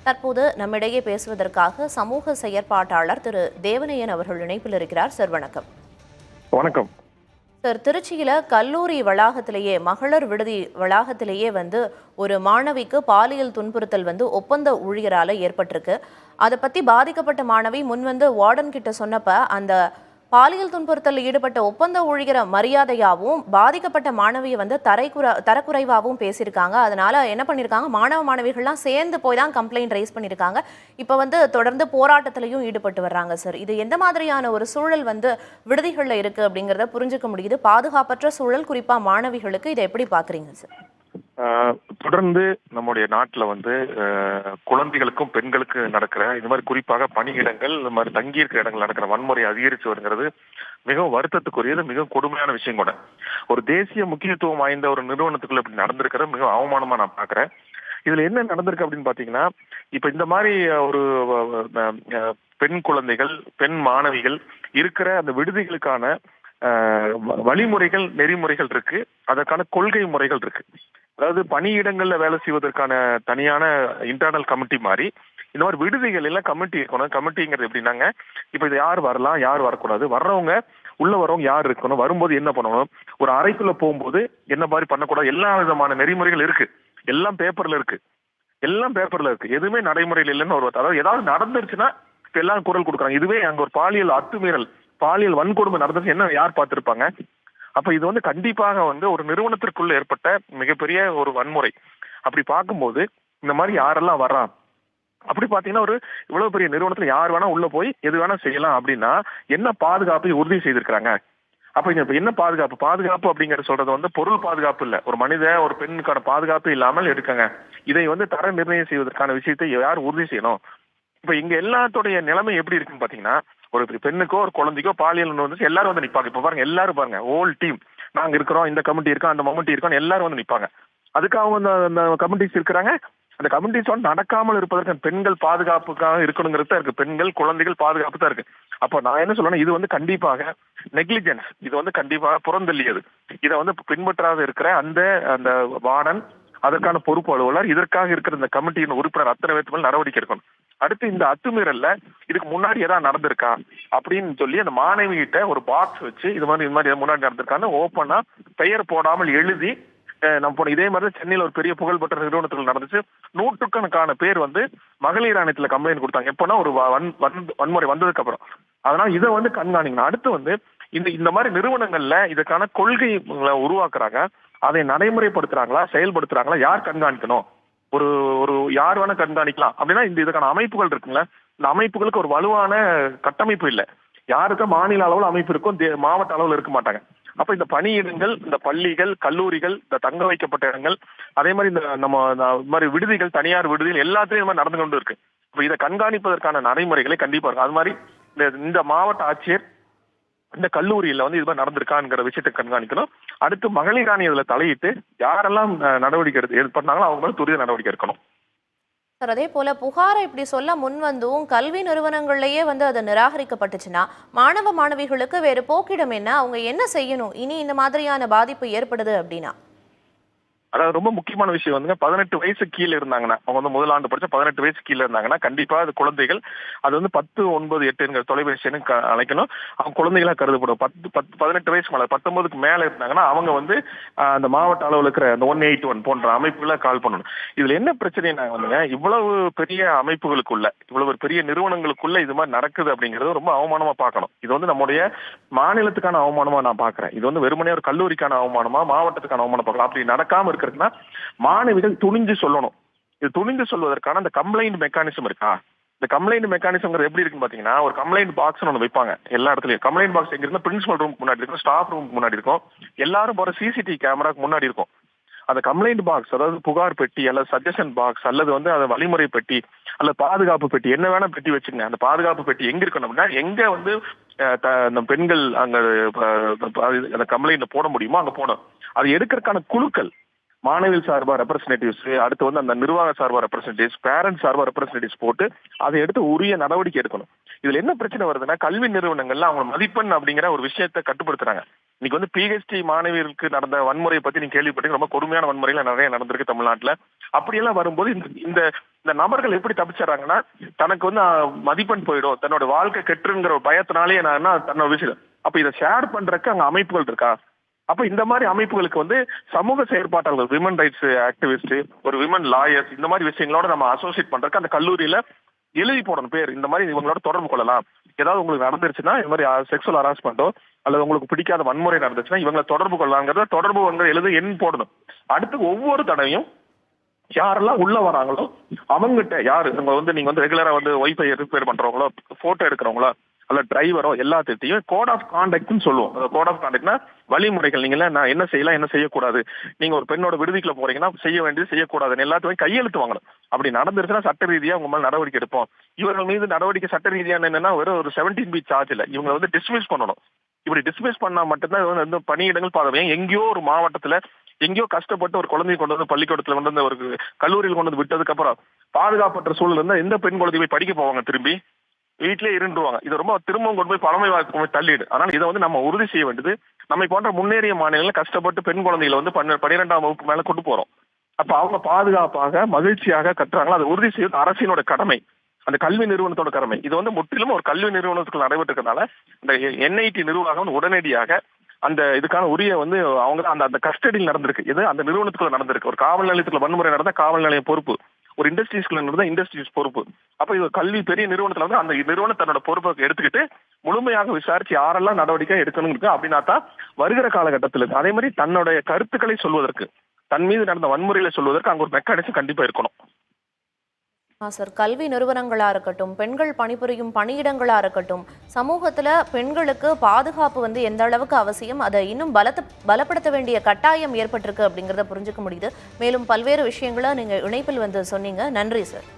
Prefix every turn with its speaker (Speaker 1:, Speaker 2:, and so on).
Speaker 1: தற்போது நம்மிடையே பேசுவதற்காக சமூக செயற்பாட்டாளர் திரு தேவனையன் அவர்கள் இணைப்பில் இருக்கிறார். சார் வணக்கம்.
Speaker 2: வணக்கம்
Speaker 1: சார், திருச்சியில கல்லூரி வளாகத்திலேயே மகளிர் விடுதி வளாகத்திலேயே ஒரு மாணவிக்கு பாலியல் துன்புறுத்தல் ஒப்பந்த ஊழியரால ஏற்பட்டிருக்கு. அதை பத்தி பாதிக்கப்பட்ட மாணவி வார்டன் கிட்ட சொன்னப்ப அந்த பாலியல் துன்புறுத்தல் ஈடுபட்ட ஒப்பந்த ஊழியர மரியாதையாகவும் பாதிக்கப்பட்ட மாணவியை தரக்குறைவாகவும் பேசியிருக்காங்க. அதனால என்ன பண்ணியிருக்காங்க, மாணவிகள்லாம் சேர்ந்து போய் தான் கம்ப்ளைண்ட் ரைஸ் பண்ணியிருக்காங்க. இப்போ தொடர்ந்து போராட்டத்திலையும் ஈடுபட்டு வர்றாங்க. சார், இது எந்த மாதிரியான ஒரு சூழல் விடுதிகளில் இருக்கு அப்படிங்கிறத புரிஞ்சுக்க முடியுது. பாதுகாப்பற்ற சூழல், குறிப்பா மாணவிகளுக்கு, இதை எப்படி பாக்குறீங்க சார்?
Speaker 2: தொடர்ந்து நம்முடைய நாட்டுல குழந்தைகளுக்கும் பெண்களுக்கு நடக்கிற இந்த மாதிரி குறிப்பாக பணியிடங்கள், இந்த மாதிரி தங்கி இருக்கிற இடங்கள் நடக்கிற வன்முறை அதிகரித்து வருகிறது மிகவும் வருத்தத்துக்குரியது, மிகவும் கொடுமையான விஷயம் கூட. ஒரு தேசிய முக்கியத்துவம் வாய்ந்த ஒரு நிறுவனத்துக்குள்ள இப்படி நடந்திருக்கிறது மிகவும் அவமானமா நான் பாக்குறேன். இதுல என்ன நடந்திருக்கு அப்படின்னு பாத்தீங்கன்னா, இப்ப இந்த மாதிரி ஒரு பெண் குழந்தைகள், பெண் மாணவிகள் இருக்கிற அந்த விடுதிகளுக்கான வழிமுறைகள், நெறிமுறைகள் இருக்கு, அதற்கான கொள்கை முறைகள் இருக்கு. அதாவது பணியிடங்கள்ல வேலை செய்வதற்கான தனியான இன்டர்னல் கமிட்டி மாதிரி இந்த மாதிரி விடுதிகள் எல்லாம் கமிட்டி இருக்கணும். கமிட்டிங்கிறது எப்படின்னாங்க, இப்ப இது யார் வரலாம், யார் வரக்கூடாது, வர்றவங்க உள்ள வரவங்க யார் இருக்கணும், வரும்போது என்ன பண்ணணும், ஒரு அறைக்குள்ள போகும்போது என்ன மாதிரி பண்ணக்கூடாது, எல்லா விதமான நெறிமுறைகள் இருக்கு. எல்லாம் பேப்பர்ல இருக்கு, எதுவுமே நடைமுறையில் இல்லைன்னு ஒரு, அதாவது ஏதாவது நடந்துருச்சுன்னா இப்ப எல்லாம் குரல் கொடுக்குறாங்க. இதுவே அங்க ஒரு பாலியல் அத்துமீறல், பாலியல் வன்கொடுமை நடந்துச்சு, என்ன யார் பார்த்திருப்பாங்க? அப்ப இது கண்டிப்பாக ஒரு நிறுவனத்திற்குள்ள ஏற்பட்ட மிகப்பெரிய ஒரு வன்முறை. அப்படி பார்க்கும்போது இந்த மாதிரி யாரெல்லாம் வர்றான், அப்படி பாத்தீங்கன்னா ஒரு இவ்வளவு பெரிய நிறுவனத்துல யார் வேணா உள்ள போய் எது வேணா செய்யலாம் அப்படின்னா என்ன பாதுகாப்பை உறுதி செய்திருக்கிறாங்க? அப்ப என்ன பாதுகாப்பு அப்படிங்கிற சொல்றது பொருள் பாதுகாப்பு இல்ல, ஒரு பெண்ணுக்கான பாதுகாப்பு இல்லாமல் எடுக்கங்க. இதை தர நிர்ணயம் செய்வதற்கான விஷயத்தை யார் உறுதி செய்யணும்? இப்ப இங்க எல்லாத்துடைய நிலைமை எப்படி இருக்குன்னு பாத்தீங்கன்னா, ஒரு பெண்ணுக்கோ ஒரு குழந்தைக்கோ பாலியல் வந்துச்சு, எல்லாரும் நிப்பாங்க. இப்ப பாருங்க, எல்லாரும் பாருங்க, ஹோல் டீம் நாங்க இருக்கிறோம், இந்த கமிட்டி இருக்கோம், அந்த கமிட்டி இருக்கோம், எல்லாரும் நிப்பாங்க. அதுக்காக அந்த கமிட்டிஸ் இருக்கிறாங்க. அந்த கமிட்டிஸ் நடக்காமல் இருப்பதற்கு பெண்கள் பாதுகாப்புக்காக இருக்கணுங்கிறது தான் இருக்கு. பெண்கள், குழந்தைகள் பாதுகாப்பு தான் இருக்கு. அப்ப நான் என்ன சொல்றேன்னா, இது கண்டிப்பாக நெக்லிஜென்ஸ், இது கண்டிப்பாக புறந்தள்ளியது. இதை பின்பற்றாத இருக்கிற அந்த அந்த வார்டன், அதற்கான பொறுப்பு அலுவலர், இதற்காக இருக்கிற இந்த கமிட்டியின் உறுப்பினர் அத்தனை பேருக்கு நடவடிக்கை எடுக்கணும். அடுத்து இந்த அத்துமீறல்ல இதுக்கு முன்னாடி ஏதாவது நடந்திருக்கா அப்படின்னு சொல்லி அந்த மாணவி கிட்ட ஒரு பாக்ஸ் வச்சு இது மாதிரி முன்னாடி நடந்திருக்கான்னு ஓப்பனா பெயர் போடாமல் எழுதி நம்ம இதே மாதிரி சென்னையில் ஒரு பெரிய புகழ்பெற்ற நிறுவனத்தில் நடந்துச்சு. நூற்றுக்கணக்கான பேர் மகளிர் ஆணையத்துல கம்ப்ளைண்ட் கொடுத்தாங்க. எப்பன்னா ஒரு வன்முறை வந்ததுக்கு அப்புறம். அதனால இதை கண்காணிக்கணும். அடுத்து இந்த மாதிரி நிறுவனங்கள்ல இதற்கான கொள்கை உருவாக்குறாங்க, அதை நடைமுறைப்படுத்துறாங்களா, செயல்படுத்துறாங்களா, யார் கண்காணிக்கணும்? ஒரு யார் வேணா கண்காணிக்கலாம் அப்படின்னா இதுக்கான அமைப்புகள் இருக்குங்களா? இந்த அமைப்புகளுக்கு ஒரு வலுவான கட்டமைப்பு இல்லை. யாருக்கு மாநில அளவில் அமைப்பு இருக்கும், மாவட்ட அளவில் இருக்க மாட்டாங்க. அப்ப இந்த பணியிடங்கள், இந்த பள்ளிகள், கல்லூரிகள், இந்த தங்க வைக்கப்பட்ட இடங்கள், அதே மாதிரி இந்த நம்ம மாதிரி விடுதிகள், தனியார் விடுதிகள் எல்லாத்துலயும் இந்த மாதிரி நடந்து கொண்டு இருக்கு. இப்ப இதை கண்காணிப்பதற்கான நடைமுறைகளை கண்டிப்பா இருக்கு. அது மாதிரி இந்த மாவட்ட ஆட்சியர் இந்த கல்லூரியில இது மாதிரி நடந்திருக்காங்கிற விஷயத்தை கண்காணிக்கணும். அடுத்து மகளிர் ஆணையம் இதுல தலையிட்டு யாரெல்லாம் நடவடிக்கை பண்ணாங்களோ அவங்க மேல துரித நடவடிக்கை எடுக்கணும்.
Speaker 1: சார், அதே போல புகாரை இப்படி சொல்ல முன்வந்தும் கல்வி நிறுவனங்கள்லயே அது நிராகரிக்கப்பட்டுச்சுன்னா மாணவிகளுக்கு வேறு போக்கிடம் என்ன? அவங்க என்ன செய்யணும் இனி இந்த மாதிரியான பாதிப்பு ஏற்படுது அப்படின்னா?
Speaker 2: அதாவது ரொம்ப முக்கியமான விஷயம் 18 வயசு கீழே இருந்தாங்கன்னா, அவங்க முதல் ஆண்டு படிச்ச 18 வயசு கீழே இருந்தாங்கன்னா கண்டிப்பா அது குழந்தைகள், அது 10, 9, 8 தொலைபேசி அழைக்கணும். அவங்க குழந்தைகளா கருதப்படும். 18 வயசு மேல 19க்கு மேல இருந்தாங்கன்னா அவங்க அந்த மாவட்ட அளவில் இருக்கிற அந்த 181 போன்ற அமைப்புகளை கால் பண்ணணும். இதுல என்ன பிரச்சனைனா இவ்வளவு பெரிய அமைப்புகளுக்குள்ள, இவ்வளவு பெரிய நிறுவனங்களுக்குள்ள இது மாதிரி நடக்குது அப்படிங்கிறது ரொம்ப அவமானமா பார்க்கணும். இது நம்முடைய மாநிலத்துக்கான அவமானமா நான் பாக்குறேன். இது வெறுமனே ஒரு கல்லூரிக்கான அவமானமா, மாவட்டத்துக்கான அவமானம் பார்க்கலாம். அப்படி நடக்காம இருக்கிறதுனா மாணவிகள் துணிஞ்சு சொல்லணும். இது துணிந்து சொல்வதற்கான அந்த கம்ப்ளைண்ட் மெக்கானிசம் இருக்கா? இந்த கம்ப்ளைண்ட் மெக்கானிசம் எப்படி இருக்குன்னு பாத்தீங்கன்னா, ஒரு கம்ப்ளைண்ட் பாக்ஸ் ஒன்று வைப்பாங்க எல்லா இடத்துலயும். கம்ப்ளைண்ட் பாக்ஸ் எங்க இருந்தா பிரின்சிபல் ரூம் முன்னாடி இருக்கும், ஸ்டாஃப் ரூம் முன்னாடி இருக்கும், எல்லாரும் போற சிசிடிவி கேமராக்கு முன்னாடி இருக்கும். அந்த கம்ப்ளைண்ட் பாக்ஸ், அதாவது புகார் பெட்டி அல்லது சஜஷன் பாக்ஸ் அல்லது அந்த வழிமுறை பெட்டி அல்லது பாதுகாப்பு பெட்டி, என்ன வேணா பெட்டி வச்சுங்க. அந்த பாதுகாப்பு பெட்டி எங்க இருக்கணும் அப்படின்னா, எங்க பெண்கள் அங்க அந்த கம்ப்ளைண்ட் போட முடியுமோ அங்க போடும். அது எடுக்கிறதுக்கான குழுக்கள், மாணவிகள் சார்பா ரெப்ரஸன்டேட்டிவ்ஸ், அடுத்து அந்த நிர்வாக சார்பா ரெப்ரஸன்டேட்டிவ்ஸ், பேரண்ட்ஸ் சார்பா ரெப்ரஸன்டேட்டிவ்ஸ் போட்டு அதை எடுத்து உரிய நடவடிக்கை எடுக்கணும். இதுல என்ன பிரச்சனை வருதுன்னா, கல்வி நிறுவனங்கள்ல அவங்க மதிப்பெண் அப்படிங்கிற ஒரு விஷயத்தை கட்டுப்படுத்துறாங்க. இன்னைக்கு வந்து பிஹெச்டி மாணவியருக்கு நடந்த வன்முறையை பத்தி நீங்க கேள்விப்பட்டீங்க. ரொம்ப கொடுமையான வன்முறைகள் நிறைய நடந்திருக்கு தமிழ்நாட்டுல. அப்படியெல்லாம் வரும்போது இந்த இந்த நபர்கள் எப்படி தப்பிச்சிடறாங்கன்னா, தனக்கு வந்து மதிப்பெண் போயிடும், தன்னோட வாழ்க்கை கெட்டுங்கிற ஒரு பயத்தினாலே நான் தன்னோட விஷயம். அப்ப இதை ஷேர் பண்றதுக்கு அங்க அமைப்புகள் இருக்கா? அப்ப இந்த மாதிரி அமைப்புகளுக்கு வந்து சமூக செயற்பாட்டாளர்கள், விமன் ரைட்ஸ் ஆக்டிவிஸ்ட், ஒரு விமன் லாயர்ஸ், இந்த மாதிரி விஷயங்களோட நம்ம அசோசியேட் பண்றதுக்கு அந்த கல்லூரியில எழுதி போடணும் பேர். இந்த மாதிரி இவங்களோட தொடர்பு கொள்ளலாம். ஏதாவது உங்களுக்கு நடந்துருச்சுன்னா, இந்த மாதிரி செக்ஷுவல் ஹராஸ்மெண்ட்டோ அல்லது உங்களுக்கு பிடிக்காத வன்முறை நடந்துச்சுன்னா இவங்களை தொடர்பு கொள்ளலாங்கிறத தொடர்பு எழுத எண் போடணும். அடுத்து ஒவ்வொரு தடவையும் யாரெல்லாம் உள்ள வராங்களோ அவங்ககிட்ட யாரு நீங்க வந்து ரெகுலரா வந்து ஒய்ஃபை ரிப்பேர் பண்றவங்களோ, போட்டோ எடுக்கிறவங்களோ அல்ல டிரைவரோ எல்லாத்தையும் கோட் ஆஃப் கான்டக்ட்னு சொல்லுவோம். கோட் ஆஃப் கான்டக்ட்னா வழிமுறைகள். நீங்க நான் என்ன செய்யலாம், என்ன செய்யக்கூடாது, நீங்க ஒரு பெண்ணோட விடுதிக்குள்ள போறீங்கன்னா செய்ய வேண்டியது செய்யக்கூடாதுன்னு எல்லாத்தையும் கையெழுத்து வாங்கணும். அப்படி நடந்துருச்சுன்னா சட்ட ரீதியா உங்க மேல நடவடிக்கை எடுப்போம். இவர்கள் மீது நடவடிக்கை சட்ட ரீதியான என்னன்னா ஒரு 17B சார்ஜ் இல்ல, இவங்க வந்து டிஸ்மிஸ் பண்ணணும். இப்படி டிஸ்மிஸ் பண்ணா மட்டும்தான் வந்து பணியிடங்கள் பாதவை. எங்கேயோ ஒரு மாவட்டத்துல எங்கேயோ கஷ்டப்பட்டு ஒரு குழந்தையை கொண்டு வந்து பள்ளிக்கூடத்துல கொண்டு வந்து ஒரு கல்லூரியில் கொண்டு வந்து விட்டதுக்கு அப்புறம் பாதுகாப்பற்ற சூழல் இருந்தா எந்த பெண் குழந்தை போய் படிக்க போவாங்க? திரும்பி வீட்டிலேயே இருந்துருவாங்க. இது ரொம்ப திரும்பவும் கொண்டு போய் பழமை வாழ்க்கை போய் தள்ளிடு. ஆனால் இதை வந்து நம்ம உறுதி செய்ய வேண்டியது நம்மை போன்ற முன்னேறிய மாநிலங்கள் கஷ்டப்பட்டு பெண் குழந்தைகளை வந்து 12ஆம் வகுப்பு மேல கொண்டு போறோம். அப்ப அவங்க பாதுகாப்பாக மகிழ்ச்சியாக கட்டுறாங்களா, அதை உறுதி செய்வது அரசினோட கடமை, அந்த கல்வி நிறுவனத்தோட கடமை. இது வந்து முற்றிலும் ஒரு கல்வி நிறுவனத்துக்கு நடைபெற்றிருக்கிறதுனால இந்த NIT நிர்வாகம் உடனடியாக அந்த இதுக்கான உரிய வந்து அவங்க அந்த கஸ்டடியில் நடந்திருக்கு. இது அந்த நிறுவனத்துக்குள்ள நடந்திருக்கு. ஒரு காவல் நிலையத்துக்குள்ள வன்முறை நடந்தா காவல் நிலையம் பொறுப்பு, ஒரு இண்டஸ்ட்ரீஸ்குள்ள நடந்தா இண்டஸ்ட்ரீஸ் பொறுப்பு. அப்ப இது கல்வி பெரிய நிறுவனத்துல வந்து அந்த நிறுவனம் தன்னோட பொறுப்பை எடுத்துக்கிட்டு முழுமையாக விசாரிச்சு யாரெல்லாம் நடவடிக்கை எடுக்கணும் இருக்கு. அப்படின்னா தான் வருகிற காலகட்டத்தில் இருக்கு. அதே மாதிரி தன்னுடைய கருத்துக்களை சொல்வதற்கு, தன் மீது நடந்த வன்முறைகளை சொல்வதற்கு அங்க ஒரு மெக்கானிசம் கண்டிப்பா இருக்கணும்.
Speaker 1: சார், கல்வி நிறுவனங்களா இருக்கட்டும், பெண்கள் பணிபுரியும் பணியிடங்களா இருக்கட்டும், சமூகத்துல பெண்களுக்கு பாதுகாப்பு வந்து எந்த அளவுக்கு அவசியம், அதை இன்னும் பலப்படுத்த வேண்டிய கட்டாயம் ஏற்பட்டிருக்கு அப்படிங்கிறத புரிஞ்சுக்க முடியுது. மேலும் பல்வேறு விஷயங்களை நீங்க இணைப்பில் வந்து சொன்னீங்க. நன்றி சார்.